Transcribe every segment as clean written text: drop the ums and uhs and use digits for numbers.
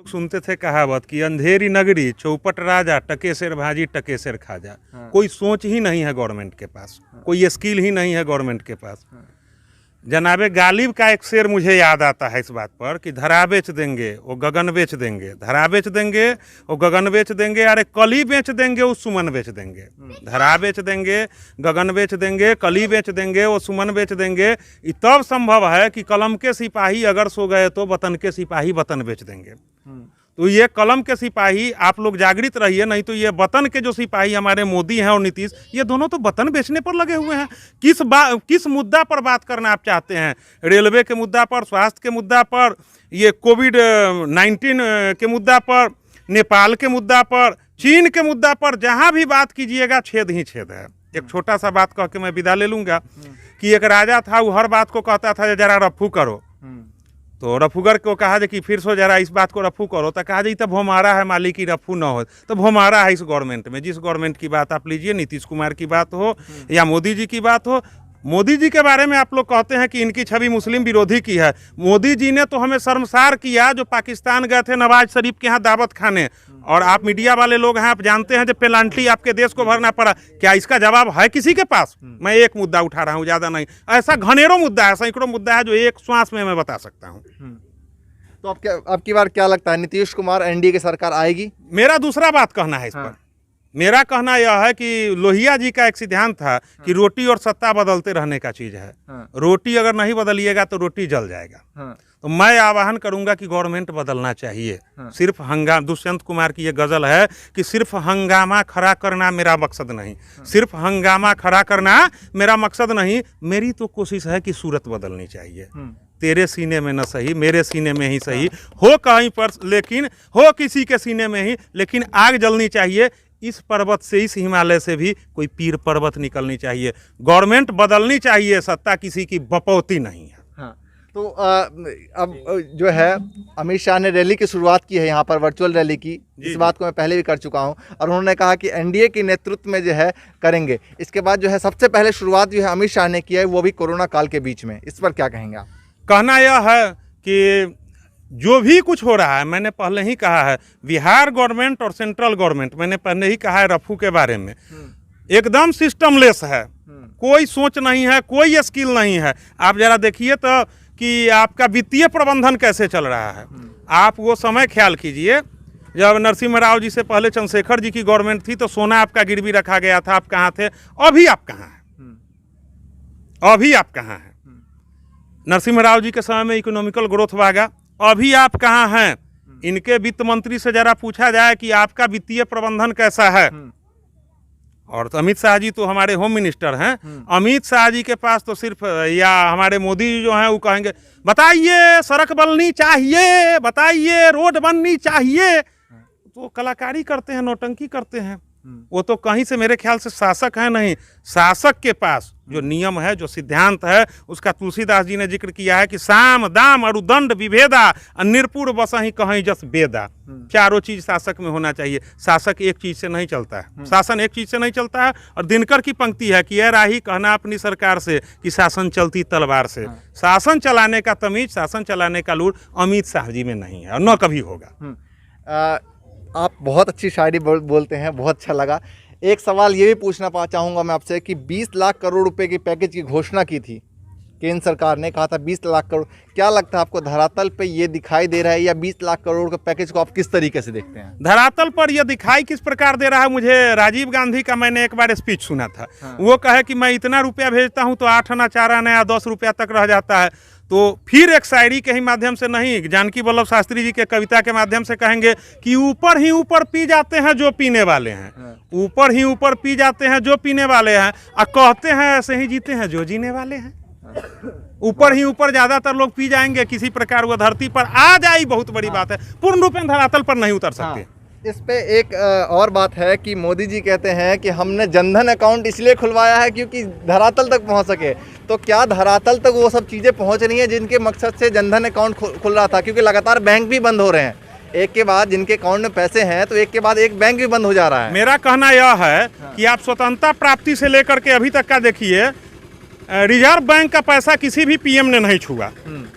सुनते थे कहावत कि अंधेरी नगरी चौपट राजा टके शेर भाजी टके शेर खाजा। कोई सोच ही नहीं है गवर्नमेंट के पास, कोई स्किल ही नहीं है गवर्नमेंट के पास। जनाबे गालिब का एक शेर मुझे याद आता है इस बात पर कि धरा बेच देंगे वो गगन बेच देंगे, धरा बेच देंगे वो गगन बेच देंगे, अरे कली बेच देंगे वो सुमन बेच देंगे। धरा बेच देंगे, गगन बेच देंगे, कली बेच देंगे, वो सुमन बेच देंगे। ये तब संभव है कि कलम के सिपाही अगर सो गए तो वतन के सिपाही वतन बेच देंगे। तो ये कलम के सिपाही आप लोग जागृत रहिए, नहीं तो ये वतन के जो सिपाही हमारे मोदी हैं और नीतीश, ये दोनों तो वतन बेचने पर लगे हुए हैं। किस मुद्दा पर बात करना आप चाहते हैं? रेलवे के मुद्दा पर, स्वास्थ्य के मुद्दा पर, ये कोविड-19 के मुद्दा पर, नेपाल के मुद्दा पर, चीन के मुद्दा पर, जहाँ भी बात कीजिएगा छेद ही छेद है। एक छोटा सा बात कह के मैं विदा ले लूँगा कि एक राजा था, वो हर बात को कहता था जरा रफू करो। तो रफूगर को कहा जाए कि फिर सो जरा इस बात को रफू करो, तो कहा जाए तब हमारा है मालिक की रफू ना हो। तो हमारा है इस गवर्नमेंट में, जिस गवर्नमेंट की बात आप लीजिए, नीतीश कुमार की बात हो या मोदी जी की बात हो। मोदी जी के बारे में आप लोग कहते हैं कि इनकी छवि मुस्लिम विरोधी की है। मोदी जी ने तो हमें शर्मसार किया, जो पाकिस्तान गए थे नवाज शरीफ के यहाँ दावत खाने, और आप मीडिया वाले लोग हैं, आप जानते हैं जब पेनाल्टी आपके देश को भरना पड़ा, क्या इसका जवाब है किसी के पास? मैं एक मुद्दा उठा रहा हूँ, ज़्यादा नहीं। ऐसा घनेरों मुद्दा है, सैकड़ों मुद्दा है जो एक श्वास में मैं बता सकता हूँ। तो अब की बार क्या लगता है, नीतीश कुमार एनडीए की सरकार आएगी? मेरा दूसरा बात कहना है इस पर। मेरा कहना यह है कि लोहिया जी का एक सिद्धांत था कि रोटी और सत्ता बदलते रहने का चीज है। रोटी अगर नहीं बदलिएगा तो रोटी जल जाएगा। तो मैं आह्वान करूंगा कि गवर्नमेंट बदलना चाहिए। सिर्फ दुष्यंत कुमार की ये गजल है कि सिर्फ हंगामा खड़ा करना मेरा मकसद नहीं, सिर्फ हंगामा खड़ा करना मेरा मकसद नहीं, मेरी तो कोशिश है कि सूरत बदलनी चाहिए। तेरे सीने में न सही, मेरे सीने में ही सही हो कहीं पर, लेकिन हो किसी के सीने में ही, लेकिन आग जलनी चाहिए। इस पर्वत से, इस हिमालय से भी कोई पीर पर्वत निकलनी चाहिए। गवर्नमेंट बदलनी चाहिए, सत्ता किसी की बपौती नहीं है। तो अब जो है अमित शाह ने रैली की शुरुआत की है यहाँ पर, वर्चुअल रैली की। इस बात को मैं पहले भी कर चुका हूँ, और उन्होंने कहा कि एनडीए के नेतृत्व में जो है करेंगे। इसके बाद जो है सबसे पहले शुरुआत जो है अमित शाह ने की है, वो भी कोरोना काल के बीच में। इस पर क्या कहेंगे आप? कहना यह है कि जो भी कुछ हो रहा है, मैंने पहले ही कहा है, बिहार गवर्नमेंट और सेंट्रल गवर्नमेंट, मैंने पहले ही कहा है रफू के बारे में, एकदम सिस्टमलेस है। कोई सोच नहीं है, कोई स्किल नहीं है। आप जरा देखिए तो कि आपका वित्तीय प्रबंधन कैसे चल रहा है। आप वो समय ख्याल कीजिए जब नरसिम्हा राव जी से पहले चंद्रशेखर जी की गवर्नमेंट थी, तो सोना आपका गिरवी रखा गया था, आप कहाँ थे? अभी आप कहाँ हैं? अभी आप कहाँ हैं? नरसिम्हा राव जी के समय में इकोनॉमिकल ग्रोथ भागा, अभी आप कहाँ हैं? इनके वित्त मंत्री से जरा पूछा जाए कि आपका वित्तीय प्रबंधन कैसा है। और तो अमित शाह जी तो हमारे होम मिनिस्टर हैं, अमित शाह जी के पास तो सिर्फ, या हमारे मोदी जी जो हैं वो कहेंगे बताइए सड़क बननी चाहिए, बताइए रोड बननी चाहिए। तो कलाकारी करते हैं, नौटंकी करते हैं। वो तो कहीं से मेरे ख्याल से शासक है नहीं। शासक के पास जो नियम है, जो सिद्धांत है, उसका तुलसीदास जी ने जिक्र किया है कि साम दाम अरुदंड विभेदा निर्पुर बसहि कहीं जस बेदा। चारों चीज शासक में होना चाहिए। शासक एक चीज से नहीं चलता है, शासन एक चीज से नहीं चलता है। और दिनकर की पंक्ति है कि यह राही कहना अपनी सरकार से कि शासन चलती तलवार से। शासन चलाने का तमीज, शासन चलाने का लूर अमित शाह जी में नहीं है और न कभी होगा। आप बहुत अच्छी शायरी बोलते हैं, बहुत अच्छा लगा। एक सवाल ये भी पूछना चाहूँगा मैं आपसे कि 20 लाख करोड़ रुपए की पैकेज की घोषणा की थी केंद्र सरकार ने, कहा था 20 लाख करोड़। क्या लगता है आपको, धरातल पे ये दिखाई दे रहा है, या 20 लाख करोड़ के पैकेज को आप किस तरीके से देखते हैं? धरातल पर यह दिखाई किस प्रकार दे रहा है, मुझे राजीव गांधी का मैंने एक बार स्पीच सुना था। वो कहे कि मैं इतना रुपया भेजता हूँ तो 8 आना 4 आना या 10 रुपया तक रह जाता है। तो फिर एक शायरी के ही माध्यम से नहीं, जानकी वल्लभ शास्त्री जी के कविता के माध्यम से कहेंगे कि ऊपर ही ऊपर पी जाते हैं जो पीने वाले हैं, ऊपर ही ऊपर पी जाते हैं जो पीने वाले हैं, और कहते हैं ऐसे ही जीते हैं जो जीने वाले हैं। ऊपर ही ऊपर ज्यादातर लोग पी जाएंगे, किसी प्रकार वो धरती पर आ जाए, बहुत बड़ी बात है। पूर्ण रूप में धरातल पर नहीं उतर सकते। इस पे एक और बात है कि मोदी जी कहते हैं कि हमने जनधन अकाउंट इसलिए खुलवाया है क्योंकि धरातल तक पहुंच सके। तो क्या धरातल तक वो सब चीज़ें पहुंच रही हैं जिनके मकसद से जनधन अकाउंट खुल रहा था? क्योंकि लगातार बैंक भी बंद हो रहे हैं, एक के बाद जिनके अकाउंट में पैसे हैं तो एक के बाद एक बैंक भी बंद हो जा रहा है। मेरा कहना यह है कि आप स्वतंत्रता प्राप्ति से लेकर के अभी तक का देखिए, रिजर्व बैंक का पैसा किसी भी पीएम ने नहीं छुआ।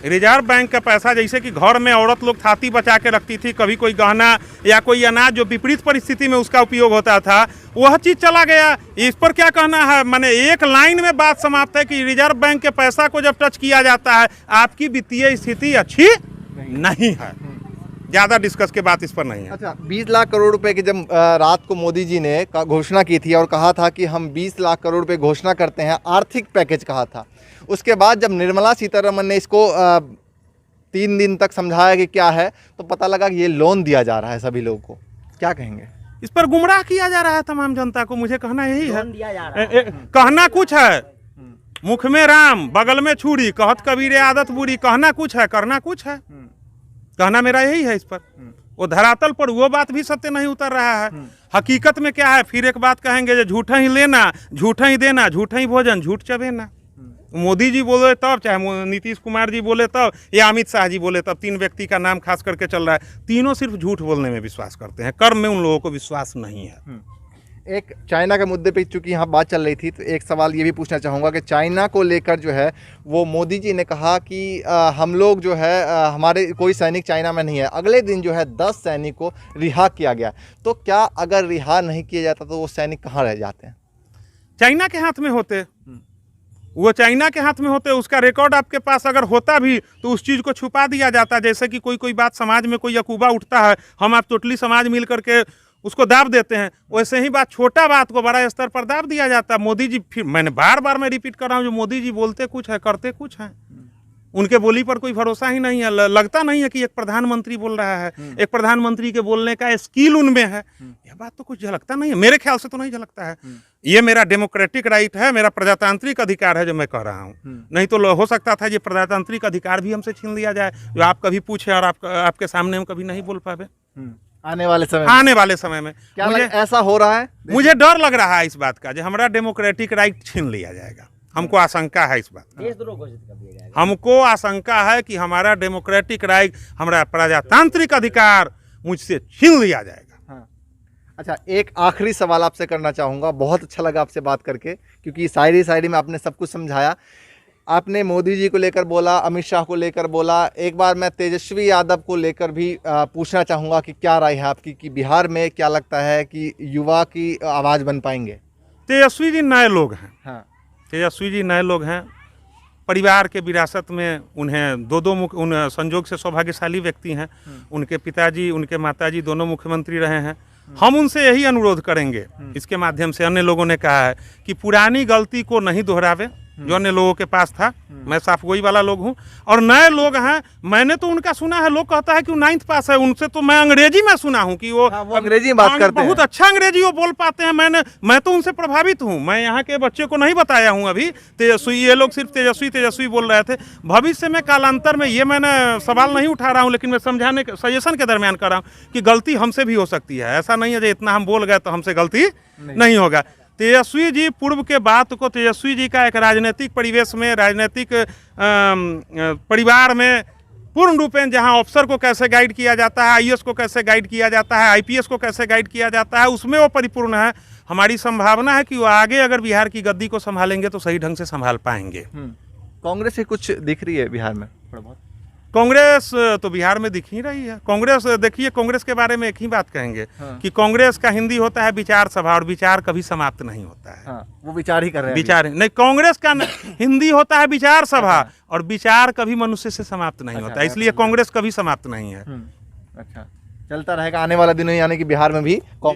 रिजर्व बैंक का पैसा, जैसे कि घर में औरत लोग थाती बचा के रखती थी, कभी कोई गहना या कोई अनाज जो विपरीत परिस्थिति में उसका उपयोग होता था, वह चीज़ चला गया। इस पर क्या कहना है? मैंने एक लाइन में बात समाप्त है कि रिजर्व बैंक के पैसा को जब टच किया जाता है, आपकी वित्तीय स्थिति अच्छी नहीं है। ज़्यादा डिस्कस के बात इस पर नहीं है। अच्छा, 20 लाख करोड़ रुपए की जब रात को मोदी जी ने घोषणा की थी और कहा था कि हम 20 लाख करोड़ रुपए घोषणा करते हैं, आर्थिक पैकेज कहा था। उसके बाद जब निर्मला सीतारमन ने इसको 3 दिन तक समझाया कि क्या है, तो पता लगा कि ये लोन दिया जा रहा है सभी लोगों को। क्या कहेंगे? इस पर गुमराह किया जा रहा है तमाम जनता को। मुझे कहना यही है, कहना कुछ है, मुख में राम बगल में छुरी, कहत कबीरे आदत बुरी। कहना कुछ है, करना कुछ है। कहना मेरा यही है इस पर। वो धरातल पर वो बात भी सत्य नहीं उतर रहा है। हकीकत में क्या है? फिर एक बात कहेंगे जो झूठा ही लेना, झूठा ही देना, झूठा ही भोजन, झूठ चबेना। मोदी जी बोले तब, चाहे नीतीश कुमार जी बोले तब, या अमित शाह जी बोले तब, 3 व्यक्ति का नाम खास करके चल रहा है। तीनों सिर्फ झूठ बोलने में विश्वास करते हैं, कर्म में उन लोगों को विश्वास नहीं है। एक चाइना के मुद्दे पे चूंकि यहाँ बात चल रही थी, तो एक सवाल ये भी पूछना चाहूँगा कि चाइना को लेकर जो है वो मोदी जी ने कहा कि हम लोग जो है हमारे कोई सैनिक चाइना में नहीं है। अगले दिन जो है 10 सैनिक को रिहा किया गया। तो क्या अगर रिहा नहीं किया जाता तो वो सैनिक कहाँ रह जाते हैं? चाइना के हाथ में होते, वो चाइना के हाथ में होते। उसका रिकॉर्ड आपके पास अगर होता भी तो उस चीज़ को छुपा दिया जाता। जैसे कि कोई बात समाज में कोई अकूबा उठता है, हम आप टोटली समाज मिल करके उसको दाब देते हैं, वैसे ही छोटा बात को बड़ा स्तर पर दाब दिया जाता है। मोदी जी, फिर मैंने बार मैं रिपीट कर रहा हूँ, जो मोदी जी बोलते कुछ है, करते कुछ है। उनके बोली पर कोई भरोसा ही नहीं है। लगता नहीं है कि एक प्रधानमंत्री बोल रहा है, एक प्रधानमंत्री के बोलने का स्किल उनमें है। यह बात तो कुछ झलकता नहीं है, मेरे ख्याल से तो नहीं झलकता है। ये मेरा डेमोक्रेटिक राइट है, मेरा प्रजातांत्रिक अधिकार है जो मैं कह रहा हूँ। नहीं तो हो सकता था ये प्रजातांत्रिक अधिकार भी हमसे छीन लिया जाए, जो आप कभी पूछे और आपके सामने हम कभी नहीं बोल पावे आने वाले समय में। क्या ऐसा हो रहा है? मुझे डर लग रहा है इस बात का, जो हमारा डेमोक्रेटिक राइट छीन लिया जाएगा। हमको आशंका है इस बात का। हमको आशंका है कि हमारा डेमोक्रेटिक राइट, हमारा प्रजातांत्रिक अधिकार मुझसे छीन लिया जाएगा। हाँ। अच्छा, एक आखिरी सवाल आपसे करना चाहूँगा। बहुत अच्छा लगा आपसे बात करके, क्योंकि शायरी में आपने सब कुछ समझाया। आपने मोदी जी को लेकर बोला, अमित शाह को लेकर बोला। एक बार मैं तेजस्वी यादव को लेकर भी पूछना चाहूँगा कि क्या राय है आपकी, कि बिहार में क्या लगता है कि युवा की आवाज़ बन पाएंगे? तेजस्वी जी नए लोग हैं। हाँ, तेजस्वी जी नए लोग हैं। परिवार के विरासत में उन्हें उन संजोग से सौभाग्यशाली व्यक्ति हैं। उनके पिताजी, उनके माताजी दोनों मुख्यमंत्री रहे हैं। हम उनसे यही अनुरोध करेंगे, इसके माध्यम से अन्य लोगों ने कहा है कि पुरानी गलती को नहीं दोहरावे जो अन्य लोगों के पास था। मैं साफ वही वाला लोग हूँ। और नए लोग हैं, मैंने तो उनका सुना है, लोग कहता है कि वो 9th पास है। उनसे तो मैं अंग्रेजी में सुना हूँ कि वो अंग्रेजी में बात करते हैं, बहुत अच्छा अंग्रेजी वो बोल पाते हैं। मैं तो उनसे प्रभावित हूँ। मैं यहाँ के बच्चे को नहीं बताया हूँ अभी तेजस्वी, ये लोग सिर्फ तेजस्वी बोल रहे थे। भविष्य में कालांतर में, ये मैंने सवाल नहीं उठा रहा हूँ, लेकिन मैं समझाने सजेशन के दरमियान कर रहा हूँ कि गलती हमसे भी हो सकती है। ऐसा नहीं है जो इतना हम बोल गए तो हमसे गलती नहीं होगा। तेजस्वी जी पूर्व के बात को, तेजस्वी जी का एक राजनीतिक परिवेश में, राजनीतिक परिवार में पूर्ण रूपेण, जहां अफसर को कैसे गाइड किया जाता है, आईएएस को कैसे गाइड किया जाता है, आईपीएस को कैसे गाइड किया जाता है, उसमें वो परिपूर्ण है। हमारी संभावना है कि वो आगे अगर बिहार की गद्दी को संभालेंगे तो सही ढंग से संभाल पाएंगे। कांग्रेस से कुछ दिख रही है बिहार में थोड़ा बहुत? कांग्रेस तो बिहार में दिख ही रही है। कांग्रेस, देखिए, कांग्रेस के बारे में एक ही बात कहेंगे कि कांग्रेस का हिंदी होता है विचार सभा, और विचार कभी समाप्त नहीं होता है। हाँ, वो विचार ही कर रहे हैं। विचार नहीं, कांग्रेस का हिंदी होता है विचार सभा, और विचार कभी मनुष्य से समाप्त नहीं होता, इसलिए कांग्रेस कभी समाप्त नहीं है। अच्छा, चलता रहेगा आने वाला दिन, यानी कि बिहार में भी